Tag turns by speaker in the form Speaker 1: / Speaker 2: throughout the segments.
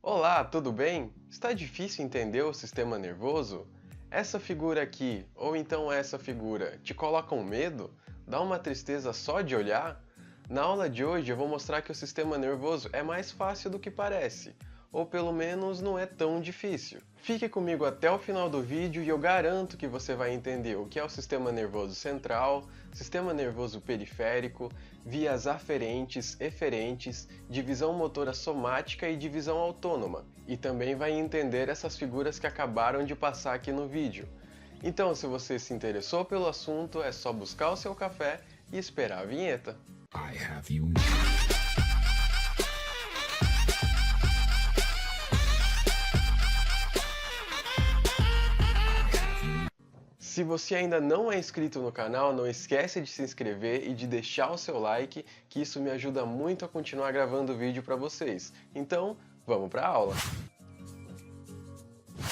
Speaker 1: Olá, tudo bem? Está difícil entender o sistema nervoso? Essa figura aqui, ou então essa figura, te coloca um medo? Dá uma tristeza só de olhar? Na aula de hoje eu vou mostrar que o sistema nervoso é mais fácil do que parece, ou pelo menos não é tão difícil. Fique comigo até o final do vídeo e eu garanto que você vai entender o que é o sistema nervoso central, sistema nervoso periférico, vias aferentes, eferentes, divisão motora somática e divisão autônoma. E também vai entender essas figuras que acabaram de passar aqui no vídeo. Então, se você se interessou pelo assunto, é só buscar o seu café e esperar a vinheta.
Speaker 2: I have you.
Speaker 1: Se você ainda não é inscrito no canal, não esquece de se inscrever e de deixar o seu like, que isso me ajuda muito a continuar gravando vídeo para vocês. Então, vamos para a aula!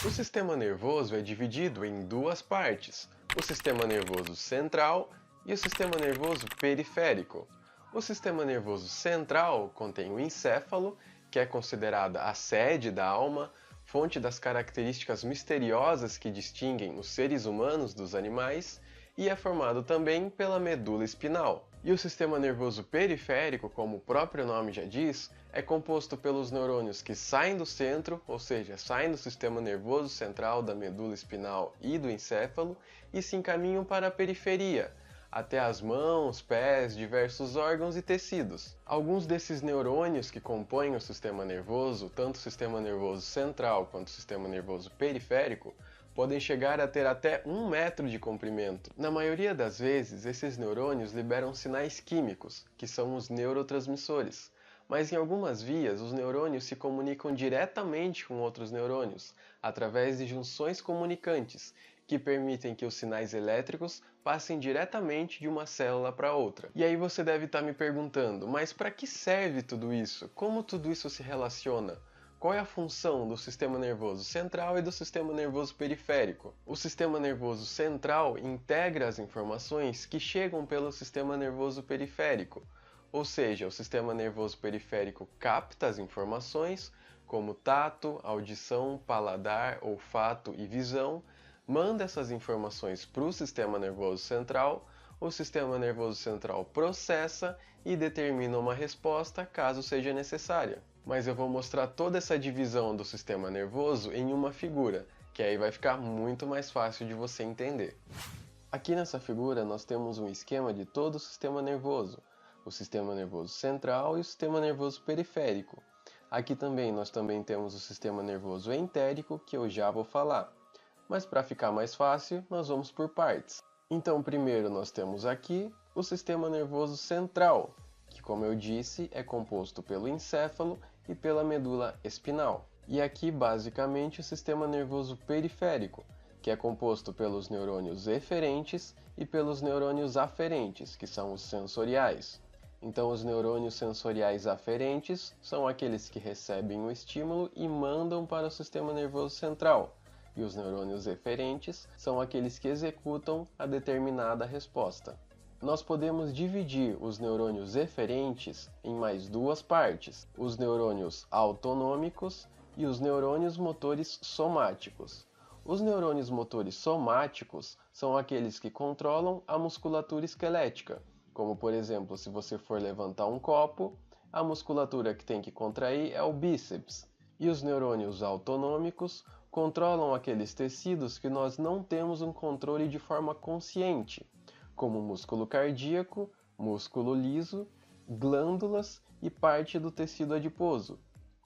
Speaker 1: O sistema nervoso é dividido em duas partes, o sistema nervoso central e o sistema nervoso periférico. O sistema nervoso central contém o encéfalo, que é considerada a sede da alma, fonte das características misteriosas que distinguem os seres humanos dos animais, e é formado também pela medula espinal. E o sistema nervoso periférico, como o próprio nome já diz, é composto pelos neurônios que saem do centro, ou seja, saem do sistema nervoso central, da medula espinal e do encéfalo, e se encaminham para a periferia, até as mãos, pés, diversos órgãos e tecidos. Alguns desses neurônios que compõem o sistema nervoso, tanto o sistema nervoso central quanto o sistema nervoso periférico, podem chegar a ter até 1 metro de comprimento. Na maioria das vezes, esses neurônios liberam sinais químicos, que são os neurotransmissores. Mas em algumas vias, os neurônios se comunicam diretamente com outros neurônios, através de junções comunicantes, que permitem que os sinais elétricos passem diretamente de uma célula para outra. E aí você deve estar me perguntando, mas para que serve tudo isso? Como tudo isso se relaciona? Qual é a função do sistema nervoso central e do sistema nervoso periférico? O sistema nervoso central integra as informações que chegam pelo sistema nervoso periférico, ou seja, o sistema nervoso periférico capta as informações, como tato, audição, paladar, olfato e visão, manda essas informações para o sistema nervoso central, o sistema nervoso central processa e determina uma resposta caso seja necessária. Mas eu vou mostrar toda essa divisão do sistema nervoso em uma figura, que aí vai ficar muito mais fácil de você entender. Aqui nessa figura nós temos um esquema de todo o sistema nervoso central e o sistema nervoso periférico. Aqui também nós temos o sistema nervoso entérico, que eu já vou falar. Mas para ficar mais fácil, nós vamos por partes. Então, primeiro nós temos aqui o sistema nervoso central, que, como eu disse, é composto pelo encéfalo e pela medula espinal. E aqui, basicamente, o sistema nervoso periférico, que é composto pelos neurônios eferentes e pelos neurônios aferentes, que são os sensoriais. Então, os neurônios sensoriais aferentes são aqueles que recebem o estímulo e mandam para o sistema nervoso central, e os neurônios eferentes são aqueles que executam a determinada resposta. Nós podemos dividir os neurônios eferentes em mais duas partes, os neurônios autonômicos e os neurônios motores somáticos. Os neurônios motores somáticos são aqueles que controlam a musculatura esquelética, como por exemplo, se você for levantar um copo, a musculatura que tem que contrair é o bíceps. E os neurônios autonômicos controlam aqueles tecidos que nós não temos um controle de forma consciente, como músculo cardíaco, músculo liso, glândulas e parte do tecido adiposo.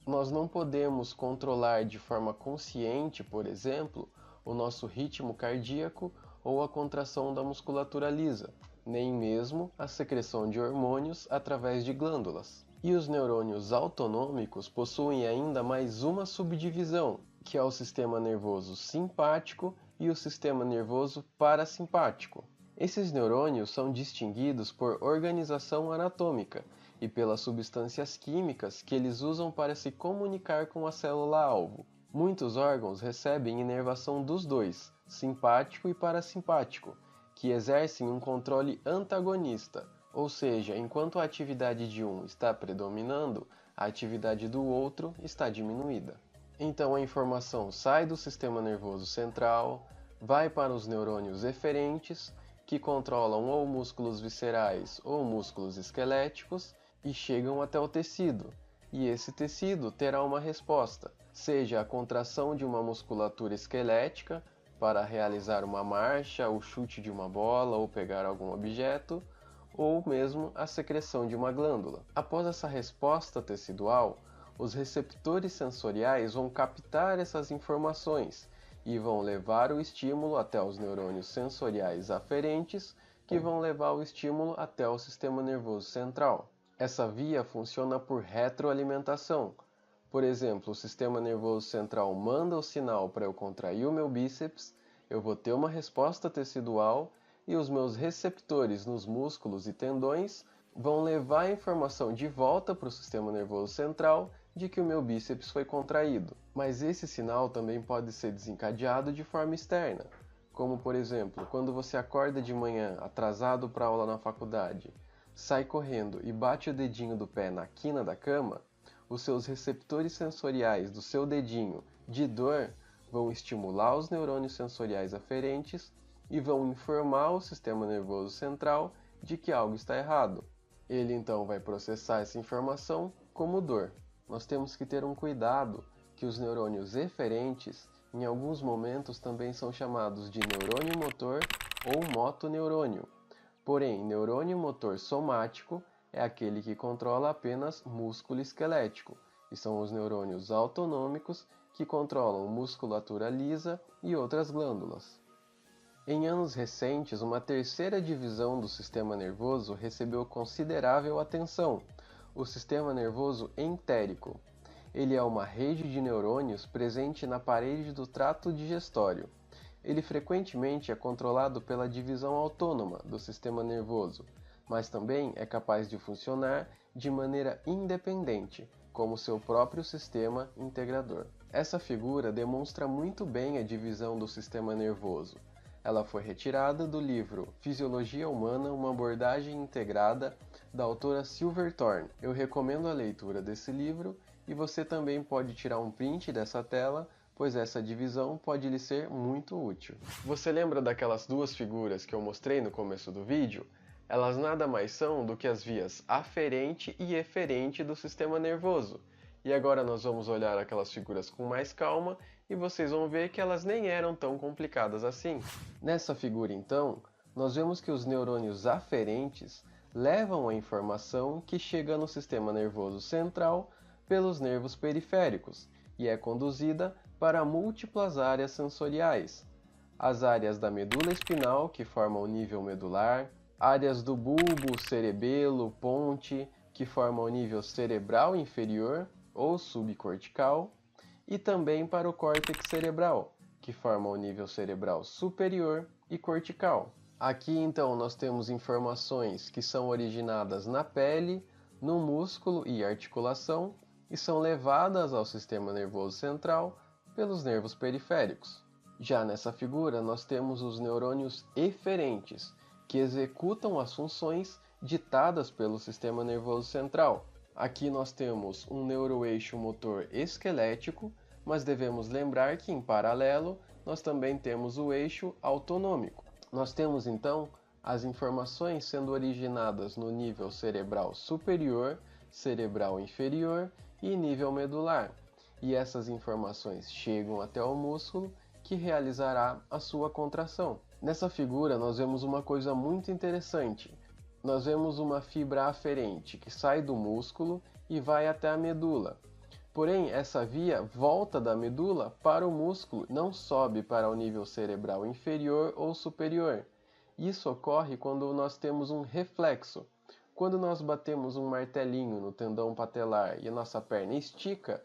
Speaker 1: Nós não podemos controlar de forma consciente, por exemplo, o nosso ritmo cardíaco ou a contração da musculatura lisa, nem mesmo a secreção de hormônios através de glândulas. E os neurônios autonômicos possuem ainda mais uma subdivisão, que é o sistema nervoso simpático e o sistema nervoso parasimpático. Esses neurônios são distinguidos por organização anatômica e pelas substâncias químicas que eles usam para se comunicar com a célula-alvo. Muitos órgãos recebem inervação dos dois, simpático e parasimpático, que exercem um controle antagonista, ou seja, enquanto a atividade de um está predominando, a atividade do outro está diminuída. Então a informação sai do sistema nervoso central, vai para os neurônios eferentes, que controlam ou músculos viscerais ou músculos esqueléticos, e chegam até o tecido. E esse tecido terá uma resposta, seja a contração de uma musculatura esquelética para realizar uma marcha, o chute de uma bola ou pegar algum objeto, ou mesmo a secreção de uma glândula. Após essa resposta tecidual, os receptores sensoriais vão captar essas informações e vão levar o estímulo até os neurônios sensoriais aferentes, que vão levar o estímulo até o sistema nervoso central. Essa via funciona por retroalimentação. Por exemplo, o sistema nervoso central manda o sinal para eu contrair o meu bíceps, eu vou ter uma resposta tecidual e os meus receptores nos músculos e tendões vão levar a informação de volta para o sistema nervoso central de que o meu bíceps foi contraído. Mas esse sinal também pode ser desencadeado de forma externa, como por exemplo, quando você acorda de manhã atrasado para a aula na faculdade, sai correndo e bate o dedinho do pé na quina da cama, os seus receptores sensoriais do seu dedinho de dor vão estimular os neurônios sensoriais aferentes e vão informar o sistema nervoso central de que algo está errado. Ele então vai processar essa informação como dor. Nós temos que ter um cuidado que os neurônios eferentes, em alguns momentos, também são chamados de neurônio motor ou motoneurônio. Porém, neurônio motor somático é aquele que controla apenas músculo esquelético, e são os neurônios autonômicos que controlam musculatura lisa e outras glândulas. Em anos recentes, uma terceira divisão do sistema nervoso recebeu considerável atenção, o sistema nervoso entérico. Ele é uma rede de neurônios presente na parede do trato digestório. Ele frequentemente é controlado pela divisão autônoma do sistema nervoso, mas também é capaz de funcionar de maneira independente, como seu próprio sistema integrador. Essa figura demonstra muito bem a divisão do sistema nervoso. Ela foi retirada do livro Fisiologia Humana, uma abordagem integrada, da autora Silverthorne. Eu recomendo a leitura desse livro e você também pode tirar um print dessa tela, pois essa divisão pode lhe ser muito útil. Você lembra daquelas duas figuras que eu mostrei no começo do vídeo? Elas nada mais são do que as vias aferente e eferente do sistema nervoso. E agora nós vamos olhar aquelas figuras com mais calma e vocês vão ver que elas nem eram tão complicadas assim. Nessa figura, então, nós vemos que os neurônios aferentes levam a informação que chega no sistema nervoso central pelos nervos periféricos e é conduzida para múltiplas áreas sensoriais. As áreas da medula espinal, que formam o nível medular, áreas do bulbo, cerebelo, ponte, que formam o nível cerebral inferior ou subcortical, e também para o córtex cerebral, que forma o nível cerebral superior e cortical. Aqui então nós temos informações que são originadas na pele, no músculo e articulação e são levadas ao sistema nervoso central pelos nervos periféricos. Já nessa figura nós temos os neurônios eferentes, que executam as funções ditadas pelo sistema nervoso central. Aqui nós temos um neuroeixo motor esquelético, mas devemos lembrar que, em paralelo, nós também temos o eixo autonômico. Nós temos, então, as informações sendo originadas no nível cerebral superior, cerebral inferior e nível medular. E essas informações chegam até o músculo, que realizará a sua contração. Nessa figura, nós vemos uma coisa muito interessante. Nós vemos uma fibra aferente que sai do músculo e vai até a medula. Porém, essa via volta da medula para o músculo, não sobe para o nível cerebral inferior ou superior. Isso ocorre quando nós temos um reflexo. Quando nós batemos um martelinho no tendão patelar e a nossa perna estica,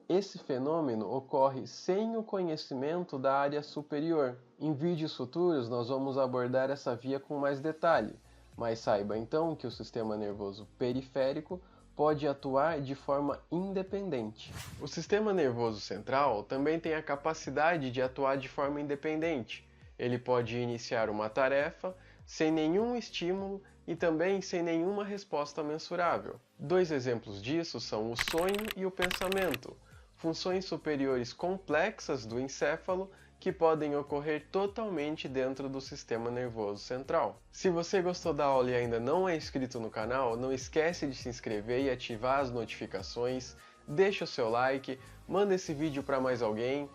Speaker 1: esse fenômeno ocorre sem o conhecimento da área superior. Em vídeos futuros, nós vamos abordar essa via com mais detalhe. Mas saiba então que o sistema nervoso periférico pode atuar de forma independente. O sistema nervoso central também tem a capacidade de atuar de forma independente. Ele pode iniciar uma tarefa sem nenhum estímulo e também sem nenhuma resposta mensurável. Dois exemplos disso são o sonho e o pensamento, funções superiores complexas do encéfalo que podem ocorrer totalmente dentro do sistema nervoso central. Se você gostou da aula e ainda não é inscrito no canal, não esquece de se inscrever e ativar as notificações, deixa o seu like, manda esse vídeo para mais alguém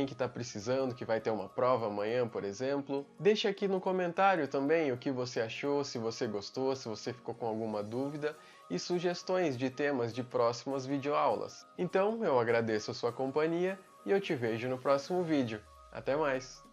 Speaker 1: que está precisando, que vai ter uma prova amanhã, por exemplo. Deixa aqui no comentário também o que você achou, se você gostou, se você ficou com alguma dúvida e sugestões de temas de próximas videoaulas. Então, eu agradeço a sua companhia e eu te vejo no próximo vídeo. Até mais!